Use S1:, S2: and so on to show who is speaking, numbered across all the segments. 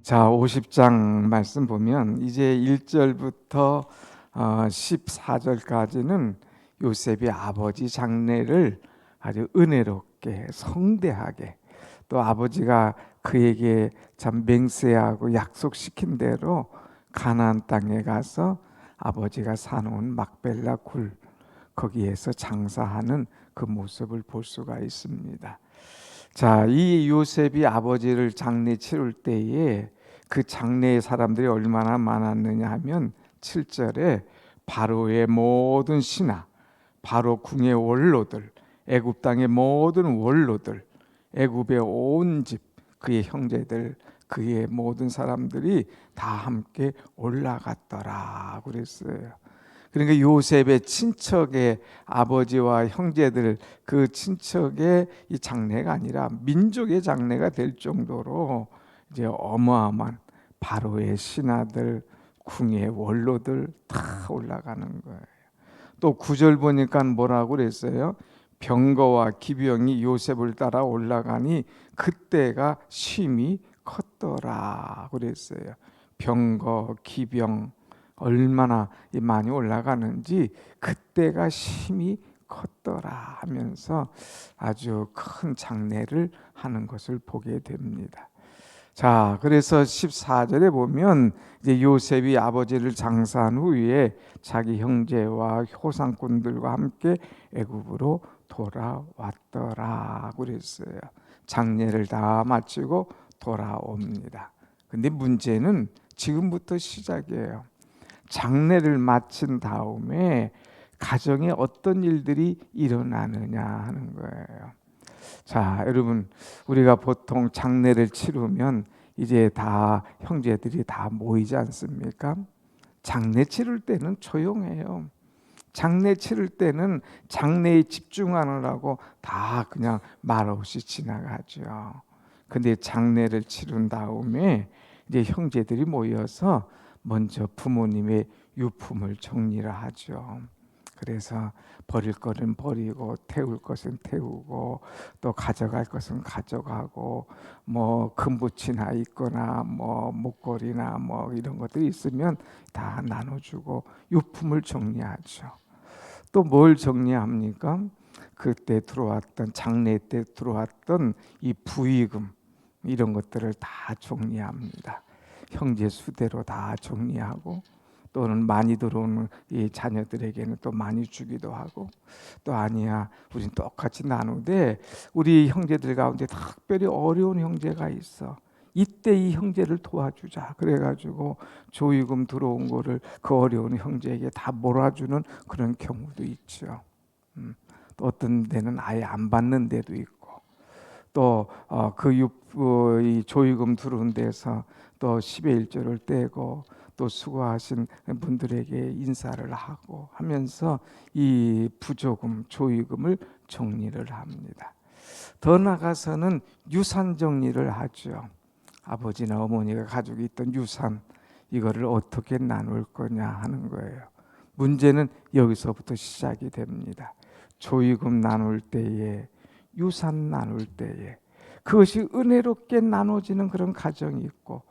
S1: 자, 50장 말씀 보면 이제 1절부터 14절까지는 요셉이 아버지 장례를 아주 은혜롭게 성대하게, 또 아버지가 그에게 참 맹세하고 약속시킨 대로 가나안 땅에 가서 아버지가 사놓은 막벨라 굴 거기에서 장사하는 그 모습을 볼 수가 있습니다. 자, 이 요셉이 아버지를 장례 치를 때에 그 장례의 사람들이 얼마나 많았느냐 하면 7절에 바로의 모든 신하, 바로 궁의 원로들, 애굽 땅의 모든 원로들, 애굽의 온 집, 그의 형제들, 그의 모든 사람들이 다 함께 올라갔더라 그랬어요. 그러니까 요셉의 친척의 아버지와 형제들, 그 친척의 이 장례가 아니라 민족의 장례가 될 정도로 이제 어마어마한 바로의 신하들, 궁의 원로들 다 올라가는 거예요. 또 9절 보니까 뭐라고 그랬어요? 병거와 기병이 요셉을 따라 올라가니 그때가 심히 컸더라 그랬어요. 병거, 기병 얼마나 많이 올라가는지 그때가 심히 컸더라 하면서 아주 큰 장례를 하는 것을 보게 됩니다. 자, 그래서 14절에 보면 이제 요셉이 아버지를 장사한 후에 자기 형제와 호상꾼들과 함께 애굽으로 돌아왔더라 그랬어요. 장례를 다 마치고 돌아옵니다. 근데 문제는 지금부터 시작이에요. 장례를 마친 다음에 가정에 어떤 일들이 일어나느냐 하는 거예요. 자, 여러분, 우리가 보통 장례를 치르면 이제 다 형제들이 다 모이지 않습니까? 장례 치를 때는 조용해요. 장례 치를 때는 장례에 집중하느라고 다 그냥 말없이 지나가죠. 근데 장례를 치른 다음에 이제 형제들이 모여서 먼저 부모님의 유품을 정리를 하죠. 그래서 버릴 것은 버리고 태울 것은 태우고 또 가져갈 것은 가져가고 뭐 금붙이나 있거나 뭐 목걸이나 뭐 이런 것들이 있으면 다 나눠주고 유품을 정리하죠. 또 뭘 정리합니까? 그때 들어왔던 장례 때 들어왔던 이 부의금 이런 것들을 다 정리합니다. 형제 수대로 다 정리하고 또는 많이 들어오는 이 자녀들에게는 또 많이 주기도 하고 또 아니야 우린 똑같이 나누되 우리 형제들 가운데 특별히 어려운 형제가 있어. 이때 이 형제를 도와주자. 그래가지고 조의금 들어온 거를 그 어려운 형제에게 다 몰아주는 그런 경우도 있죠. 또 어떤 데는 아예 안 받는 데도 있고 또 이 조의금 들어온 데서 또 10의 1조를 떼고 또 수고하신 분들에게 인사를 하고 하면서 이 부조금, 조의금을 정리를 합니다. 더 나아가서는 유산 정리를 하죠. 아버지나 어머니가 가지고 있던 유산 이거를 어떻게 나눌 거냐 하는 거예요. 문제는 여기서부터 시작이 됩니다. 조의금 나눌 때에 유산 나눌 때에 그것이 은혜롭게 나눠지는 그런 가정이 있고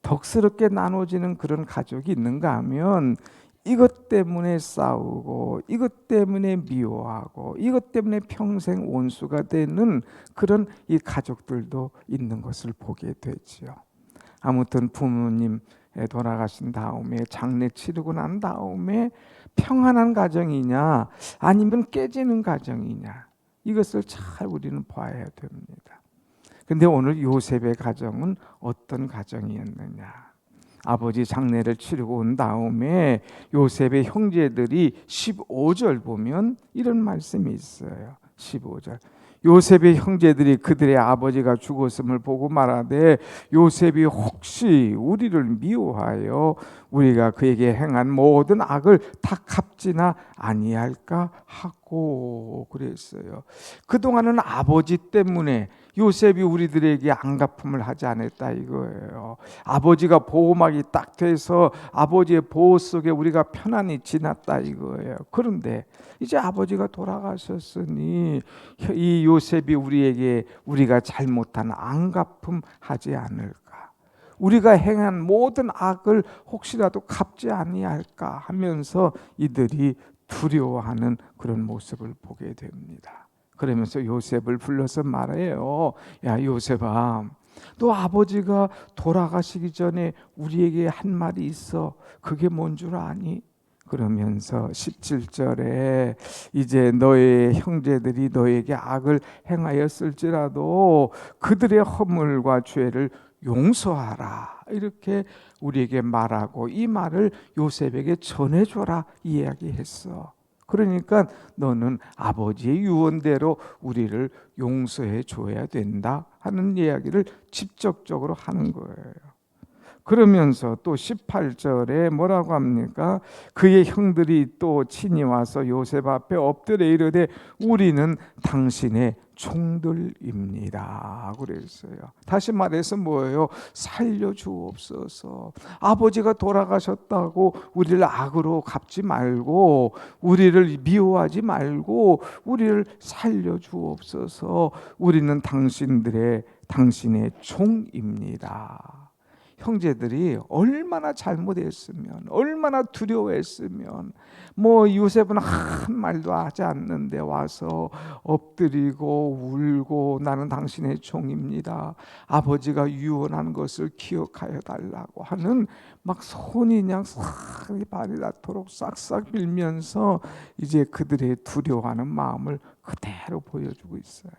S1: 덕스럽게 나눠지는 그런 가족이 있는가 하면 이것 때문에 싸우고 이것 때문에 미워하고 이것 때문에 평생 원수가 되는 그런 이 가족들도 있는 것을 보게 되지요. 아무튼 부모님 돌아가신 다음에 장례 치르고 난 다음에 평안한 가정이냐 아니면 깨지는 가정이냐 이것을 잘 우리는 봐야 됩니다. 근데 오늘 요셉의 가정은 어떤 가정이었느냐? 아버지 장례를 치르고 온 다음에 요셉의 형제들이 15절 보면 이런 말씀이 있어요. 15절. 요셉의 형제들이 그들의 아버지가 죽었음을 보고 말하되 요셉이 혹시 우리를 미워하여 우리가 그에게 행한 모든 악을 다 갚지나 아니할까 하고 그랬어요. 그동안은 아버지 때문에 요셉이 우리들에게 안갚음을 하지 않았다 이거예요. 아버지가 보호막이 딱 돼서 아버지의 보호 속에 우리가 편안히 지났다 이거예요. 그런데 이제 아버지가 돌아가셨으니 이 요셉이 우리에게 우리가 잘못한 안갚음 하지 않을까? 우리가 행한 모든 악을 혹시라도 갚지 아니할까 하면서 이들이 두려워하는 그런 모습을 보게 됩니다. 그러면서 요셉을 불러서 말해요. 야, 요셉아, 너 아버지가 돌아가시기 전에 우리에게 한 말이 있어. 그게 뭔 줄 아니? 그러면서 17절에 이제 너의 형제들이 너에게 악을 행하였을지라도 그들의 허물과 죄를 용서하라, 이렇게 우리에게 말하고 이 말을 요셉에게 전해줘라 이야기했어. 그러니까 너는 아버지의 유언대로 우리를 용서해 줘야 된다 하는 이야기를 직접적으로 하는 거예요. 그러면서 또 18절에 뭐라고 합니까? 그의 형들이 또 친히 와서 요셉 앞에 엎드려 이르되 우리는 당신의 종들입니다 그랬어요. 다시 말해서 뭐예요? 살려주옵소서. 아버지가 돌아가셨다고 우리를 악으로 갚지 말고, 우리를 미워하지 말고 우리를 살려주옵소서. 우리는 당신의 종입니다. 형제들이 얼마나 잘못했으면, 얼마나 두려워했으면, 요셉은 한 말도 하지 않는데 와서 엎드리고 울고 나는 당신의 종입니다, 아버지가 유언한 것을 기억하여 달라고 하는, 막 손이 그냥 발이 닿도록 싹싹 빌면서 이제 그들의 두려워하는 마음을 그대로 보여주고 있어요.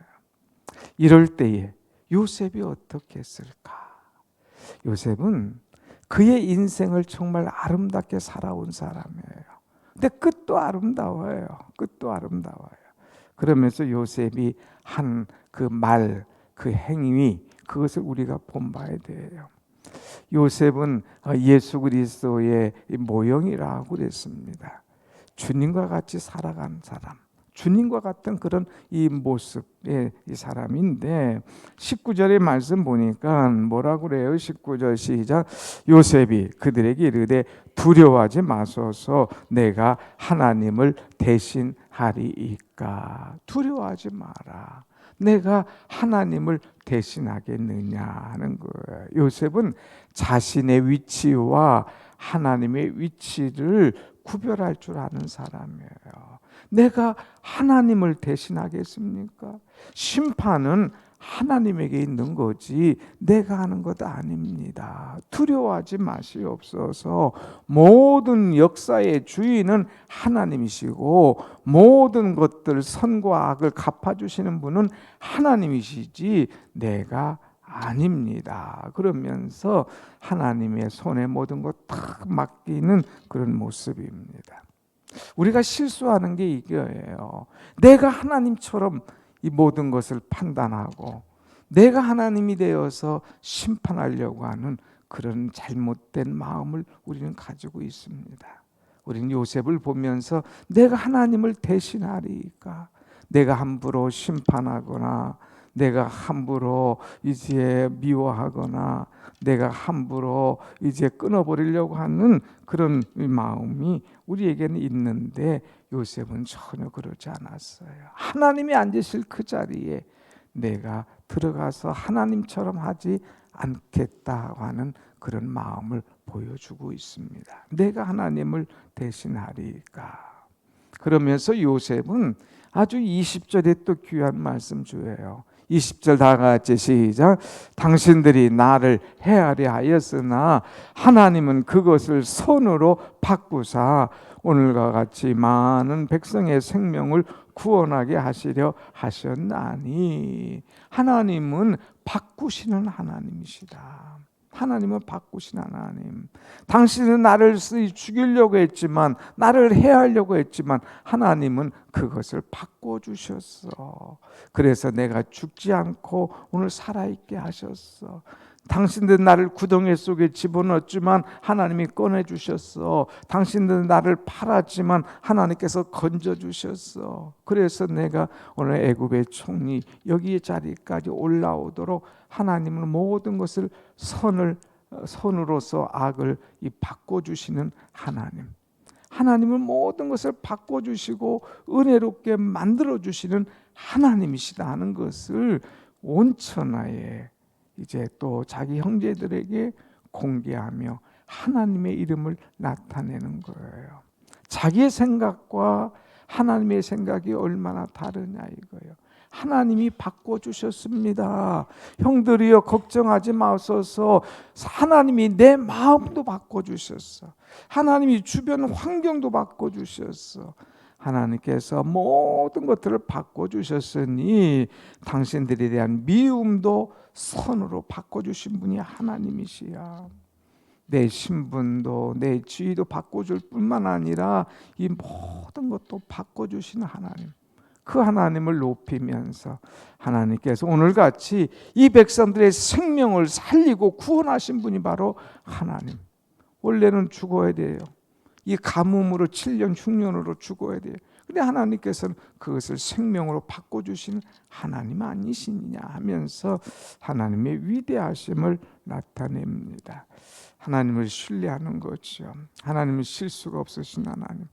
S1: 이럴 때에 요셉이 어떻게 했을까? 요셉은 그의 인생을 정말 아름답게 살아온 사람이에요. 근데 끝도 아름다워요. 끝도 아름다워요. 그러면서 요셉이 한 그 말, 그 행위, 그것을 우리가 본봐야 돼요. 요셉은 예수 그리스도의 모형이라고 그랬습니다. 주님과 같이 살아간 사람, 주님과 같은 그런 이 모습의 이 사람인데, 19절의 말씀 보니까 뭐라고 그래요? 19절 시작. 요셉이 그들에게 이르되 두려워하지 마소서, 내가 하나님을 대신하리이까. 두려워하지 마라, 내가 하나님을 대신하겠느냐 하는 거예요. 요셉은 자신의 위치와 하나님의 위치를 구별할 줄 아는 사람이에요. 내가 하나님을 대신하겠습니까? 심판은 하나님에게 있는 거지 내가 하는 것 아닙니다. 두려워하지 마시옵소서. 모든 역사의 주인은 하나님이시고 모든 것들, 선과 악을 갚아주시는 분은 하나님이시지 내가 아닙니다. 그러면서 하나님의 손에 모든 것 다 맡기는 그런 모습입니다. 우리가 실수하는 게 이거예요. 내가 하나님처럼 이 모든 것을 판단하고 내가 하나님이 되어서 심판하려고 하는 그런 잘못된 마음을 우리는 가지고 있습니다. 우리는 요셉을 보면서 내가 하나님을 대신하리까, 내가 함부로 심판하거나 내가 함부로 이제 미워하거나 내가 함부로 이제 끊어버리려고 하는 그런 마음이 우리에게는 있는데 요셉은 전혀 그러지 않았어요. 하나님이 앉으실 그 자리에 내가 들어가서 하나님처럼 하지 않겠다고 하는 그런 마음을 보여주고 있습니다. 내가 하나님을 대신하리까. 그러면서 요셉은 아주 20절에 또 귀한 말씀 주어요. 20절 다 같이 시작. 당신들이 나를 헤아려 하였으나 하나님은 그것을 선으로 바꾸사 오늘과 같이 많은 백성의 생명을 구원하게 하시려 하셨나니. 하나님은 바꾸시는 하나님이시다. 하나님은 바꾸신 하나님. 당신은 나를 죽이려고 했지만, 나를 해하려고 했지만 하나님은 그것을 바꿔주셨어. 그래서 내가 죽지 않고 오늘 살아있게 하셨어. 당신들 나를 구덩이 속에 집어넣었지만 하나님이 꺼내주셨어. 당신들 나를 팔았지만 하나님께서 건져주셨어. 그래서 내가 오늘 애굽의 총리 여기의 자리까지 올라오도록 하나님은 모든 것을 선으로서 악을 바꿔주시는 하나님. 하나님은 모든 것을 바꿔주시고 은혜롭게 만들어주시는 하나님이시다 하는 것을 온 천하에 이제 또 자기 형제들에게 공개하며 하나님의 이름을 나타내는 거예요. 자기의 생각과 하나님의 생각이 얼마나 다르냐 이거예요. 하나님이 바꿔주셨습니다. 형들이여 걱정하지 마소서. 하나님이 내 마음도 바꿔주셨어. 하나님이 주변 환경도 바꿔주셨어. 하나님께서 모든 것들을 바꿔주셨으니 당신들에 대한 미움도 선으로 바꿔주신 분이 하나님이시야. 내 신분도 내 지위도 바꿔줄 뿐만 아니라 이 모든 것도 바꿔주시는 하나님, 그 하나님을 높이면서 하나님께서 오늘같이 이 백성들의 생명을 살리고 구원하신 분이 바로 하나님. 원래는 죽어야 돼요. 이 가뭄으로 7년 흉년으로 죽어야 돼요. 근데 하나님께서는 그것을 생명으로 바꿔주신 하나님 아니시느냐 하면서 하나님의 위대하심을 나타냅니다. 하나님을 신뢰하는 거죠. 하나님은 실수가 없으신 하나님.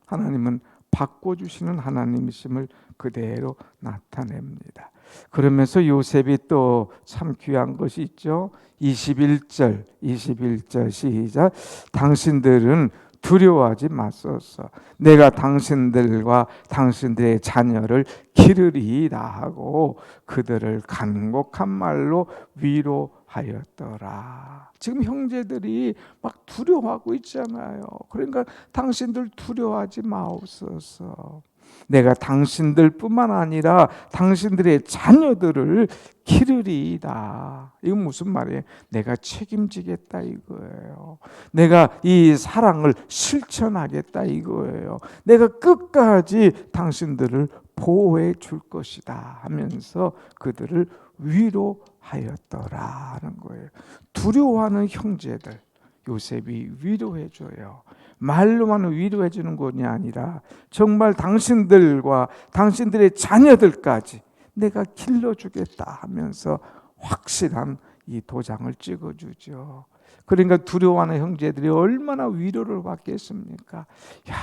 S1: 하나님은 바꿔주시는 하나님이심을 그대로 나타냅니다. 그러면서 요셉이 또 참 귀한 것이 있죠. 21절 시작. 당신들은 두려워하지 마소서. 내가 당신들과 당신들의 자녀를 기르리이다 하고 그들을 간곡한 말로 위로하였더라. 지금 형제들이 막 두려워하고 있잖아요. 그러니까 당신들 두려워하지 마옵소서. 내가 당신들뿐만 아니라 당신들의 자녀들을 기르리이다. 이건 무슨 말이에요? 내가 책임지겠다 이거예요. 내가 이 사랑을 실천하겠다 이거예요. 내가 끝까지 당신들을 보호해 줄 것이다 하면서 그들을 위로하였더라는 거예요. 두려워하는 형제들 요셉이 위로해 줘요. 말로만 위로해 주는 것이 아니라 정말 당신들과 당신들의 자녀들까지 내가 길러주겠다 하면서 확실한 이 도장을 찍어주죠. 그러니까 두려워하는 형제들이 얼마나 위로를 받겠습니까? 야,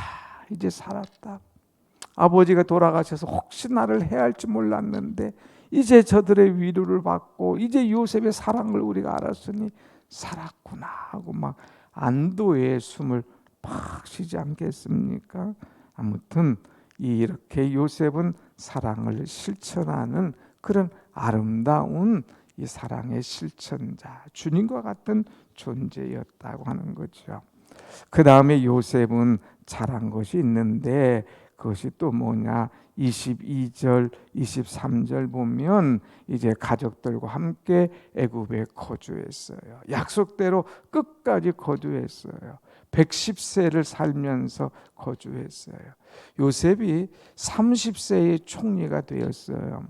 S1: 이제 살았다. 아버지가 돌아가셔서 혹시 나를 해할지 몰랐는데 이제 저들의 위로를 받고 이제 요셉의 사랑을 우리가 알았으니 살았구나 하고 막 안도의 숨을 팍 쉬지 않겠습니까? 아무튼 이렇게 요셉은 사랑을 실천하는 그런 아름다운 이 사랑의 실천자, 주님과 같은 존재였다고 하는 거죠. 그 다음에 요셉은 잘한 것이 있는데 그것이 또 뭐냐? 22절, 23절 보면 이제 가족들과 함께 애굽에 거주했어요. 약속대로 끝까지 거주했어요. 110세를 살면서 거주했어요. 요셉이 30세의 총리가 되었어요.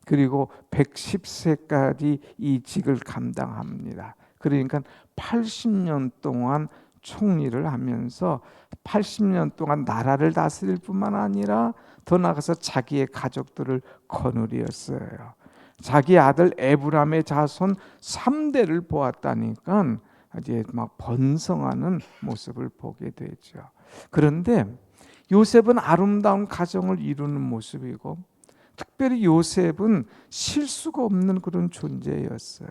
S1: 그리고 110세까지 이 직을 감당합니다. 그러니까 80년 동안 총리를 하면서 80년 동안 나라를 다스릴 뿐만 아니라 더 나아가서 자기의 가족들을 거느리었어요. 자기 아들 에브람의 자손 3대를 보았다니까 이제 막 번성하는 모습을 보게 되죠. 그런데 요셉은 아름다운 가정을 이루는 모습이고 특별히 요셉은 실수가 없는 그런 존재였어요.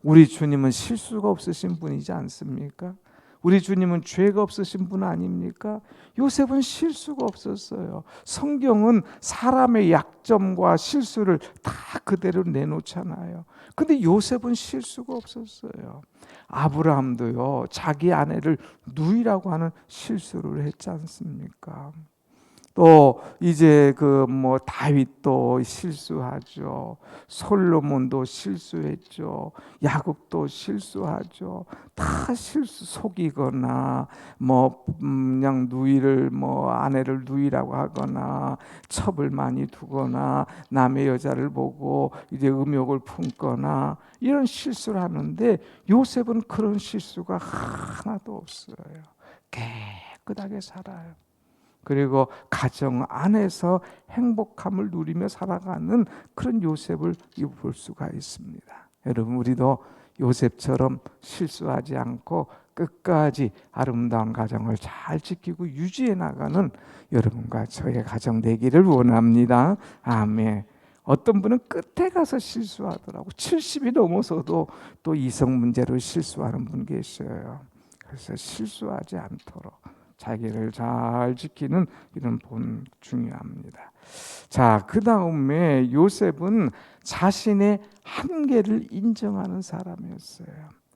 S1: 우리 주님은 실수가 없으신 분이지 않습니까? 우리 주님은 죄가 없으신 분 아닙니까? 요셉은 실수가 없었어요. 성경은 사람의 약점과 실수를 다 그대로 내놓잖아요. 근데 요셉은 실수가 없었어요. 아브라함도요, 자기 아내를 누이라고 하는 실수를 했지 않습니까? 또 이제 그 뭐 다윗도 실수하죠. 솔로몬도 실수했죠. 야곱도 실수하죠. 다 실수, 속이거나 뭐 그냥 누이를 뭐 아내를 누이라고 하거나 첩을 많이 두거나 남의 여자를 보고 이제 음욕을 품거나 이런 실수를 하는데 요셉은 그런 실수가 하나도 없어요. 깨끗하게 살아요. 그리고 가정 안에서 행복함을 누리며 살아가는 그런 요셉을 볼 수가 있습니다. 여러분, 우리도 요셉처럼 실수하지 않고 끝까지 아름다운 가정을 잘 지키고 유지해 나가는 여러분과 저의 가정 되기를 원합니다. 아멘. 어떤 분은 끝에 가서 실수하더라고. 70이 넘어서도 또 이성 문제로 실수하는 분 계셔요. 그래서 실수하지 않도록 자기를 잘 지키는 이런 본 중요합니다. 자, 그 다음에 요셉은 자신의 한계를 인정하는 사람이었어요.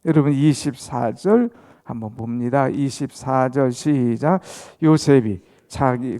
S1: 여러분 24절 한번 봅니다. 24절 시작. 요셉이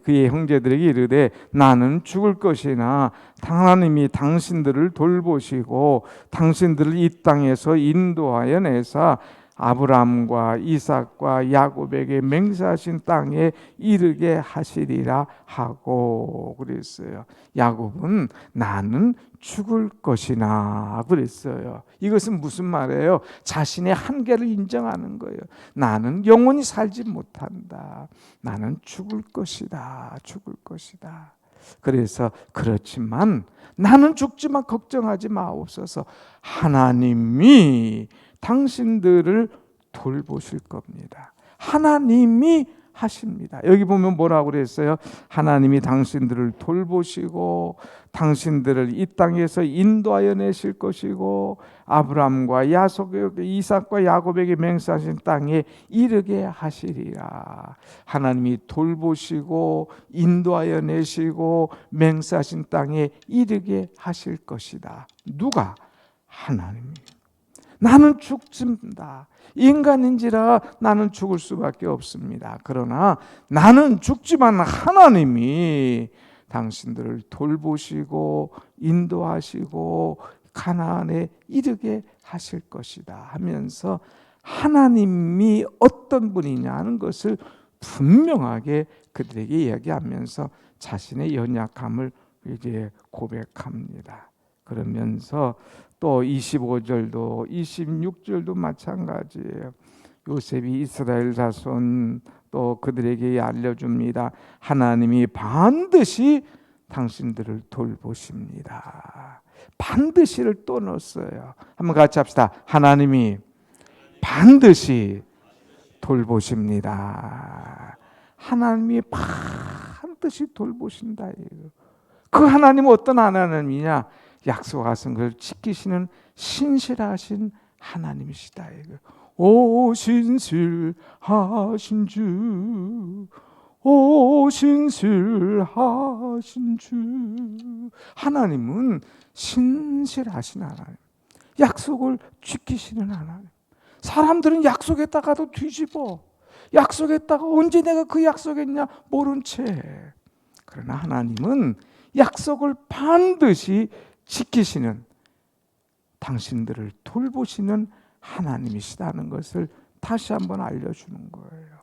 S1: 그의 형제들에게 이르되 나는 죽을 것이나 하나님이 당신들을 돌보시고 당신들을 이 땅에서 인도하여 내사 아브라함과 이삭과 야곱에게 맹세하신 땅에 이르게 하시리라 하고 그랬어요. 야곱은 나는 죽을 것이나 그랬어요. 이것은 무슨 말이에요? 자신의 한계를 인정하는 거예요. 나는 영원히 살지 못한다. 나는 죽을 것이다. 죽을 것이다. 그래서 그렇지만 나는 죽지만 걱정하지 마옵소서. 하나님이 당신들을 돌보실 겁니다. 하나님이 하십니다. 여기 보면 뭐라고 그랬어요? 하나님이 당신들을 돌보시고 당신들을 이 땅에서 인도하여 내실 것이고 아브라함과 이삭과 야곱에게 맹세하신 땅에 이르게 하시리라. 하나님이 돌보시고 인도하여 내시고 맹세하신 땅에 이르게 하실 것이다. 누가? 하나님이. 나는 죽습니다. 인간인지라 나는 죽을 수밖에 없습니다. 그러나 나는 죽지만 하나님이 당신들을 돌보시고 인도하시고 가나안에 이르게 하실 것이다 하면서 하나님이 어떤 분이냐는 것을 분명하게 그들에게 이야기하면서 자신의 연약함을 이제 고백합니다. 그러면서 또 25절도 26절도 마찬가지예요. 요셉이 이스라엘 자손 또 그들에게 알려줍니다. 하나님이 반드시 당신들을 돌보십니다. 반드시를 또 넣었어요. 한번 같이 합시다. 하나님이 반드시 돌보십니다. 하나님이 반드시 돌보신다. 그 하나님은 어떤 하나님이냐? 약속하신 걸 지키시는 신실하신 하나님이시다. 오 신실하신 주, 오 신실하신 주. 하나님은 신실하신 하나님, 약속을 지키시는 하나님. 사람들은 약속했다가도 뒤집어. 약속했다가 언제 내가 그 약속했냐 모른 채. 그러나 하나님은 약속을 반드시 지키시는, 당신들을 돌보시는 하나님이시다는 것을 다시 한번 알려주는 거예요.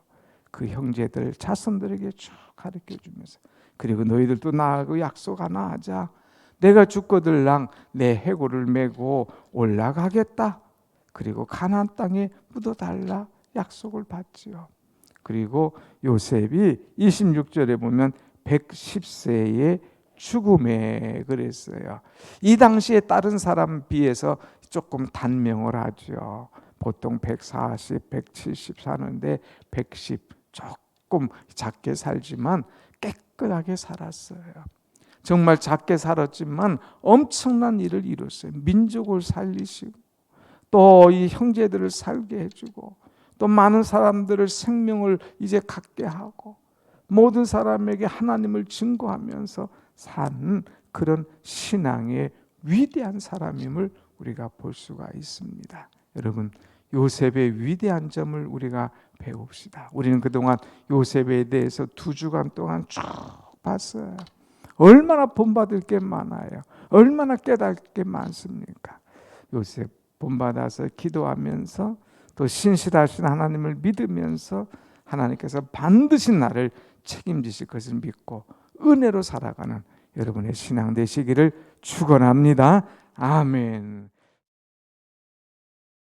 S1: 그 형제들 자손들에게 쭉 가르쳐 주면서, 그리고 너희들도 나하고 약속 하나 하자. 내가 죽거들랑 내 해골을 메고 올라가겠다. 그리고 가나안 땅에 묻어달라 약속을 받지요. 그리고 요셉이 26절에 보면 110세의 죽음에 그랬어요. 이 당시에 다른 사람 비해서 조금 단명을 하죠. 보통 140, 170 사는데 110 조금 작게 살지만 깨끗하게 살았어요. 정말 작게 살았지만 엄청난 일을 이뤘어요. 민족을 살리시고 또 이 형제들을 살게 해주고 또 많은 사람들을 생명을 이제 갖게 하고 모든 사람에게 하나님을 증거하면서 산 그런 신앙의 위대한 사람임을 우리가 볼 수가 있습니다. 여러분, 요셉의 위대한 점을 우리가 배웁시다. 우리는 그동안 요셉에 대해서 2주간 동안 쭉 봤어요. 얼마나 본받을 게 많아요. 얼마나 깨달을 게 많습니까? 요셉 본받아서 기도하면서 또 신실하신 하나님을 믿으면서 하나님께서 반드시 나를 책임지실 것을 믿고 은혜로 살아가는 여러분의 신앙 되시기를 축원합니다. 아멘.